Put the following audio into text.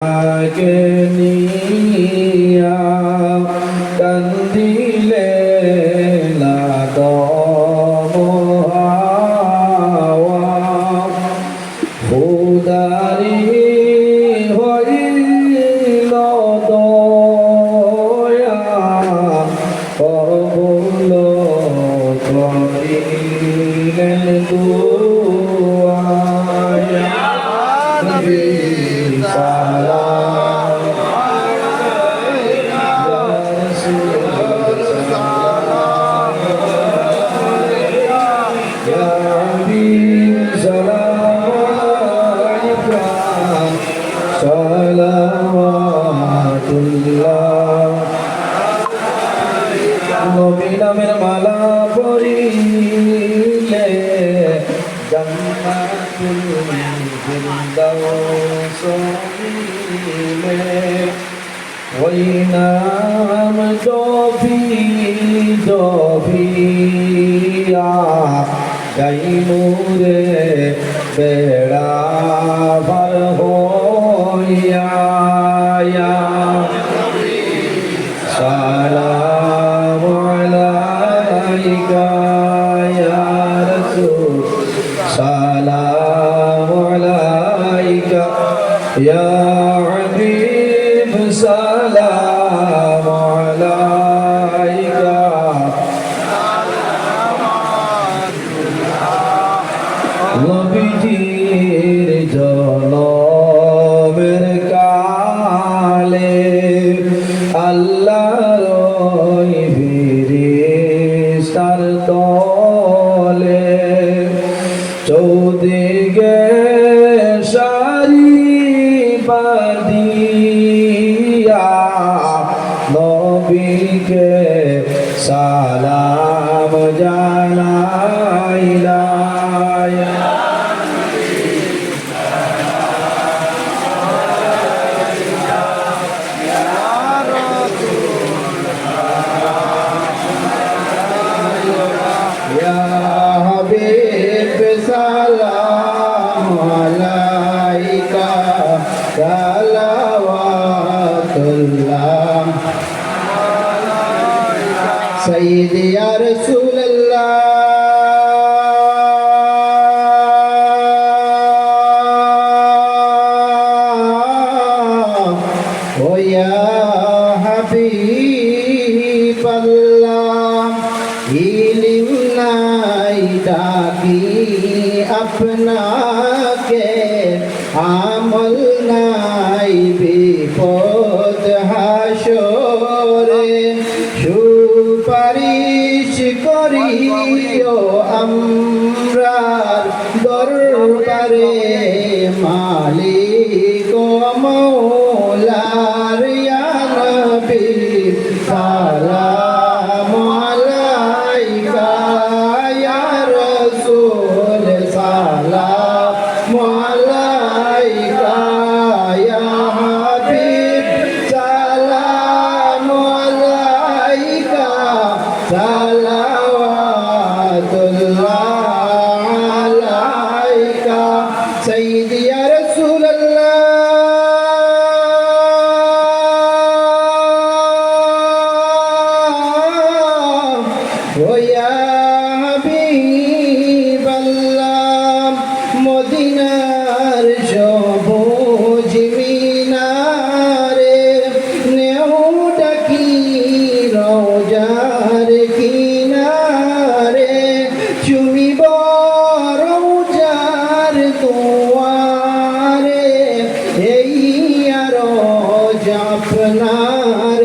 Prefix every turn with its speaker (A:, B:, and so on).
A: কে নিয়া কান্দিলে লাগম হাওয়া উদারি হইল দয়া কবুল করিলেন দুআ নবী সালাম ইয়া রাসূলুল্লাহ ইয়া হাবিব সালাম সালাওয়াতুল্লাহ নবী নামের মালা পরিলে জান্নাতুল ফিরদাউস মিলে ওই নাম জপিয়া গাইমুরে বেড়া পার হইয়া সালাম আলাইকা ইয়া রাসূল সালাম আলাইকা ইয়া হাবিব সালাম আলাইকা নবীজির জনমের কালে আল্লাহর ওই ফেরেশতার দলে চৌদিকে সারি বাঁধিয়া নবীকে সালাম জানাইলা سيدي يا رسول الله ويا حبيب الله ইলম নাই ডাকি আপনাকে আমল নাই বিপদ হাসরে সুপারিশ করিও আমরার দরবারে মালিক ও মওলার ইয়া নবী সালাম আলাইকা ইয়া রাসূল সালাম আলাইকা ইয়া হাবিব সালাম আলাইকা সালাওয়াতুল্লাহ আলাইকা সাইয়্যিদি ইয়া রাসূলুল্লাহ ও ইয়া হাবিবাল্লাহ মদিনার সবুজ মিনারে নেও ডাকি রওজার কিনারে চুমিব রওজার দুয়ারে এই আরজ আপনার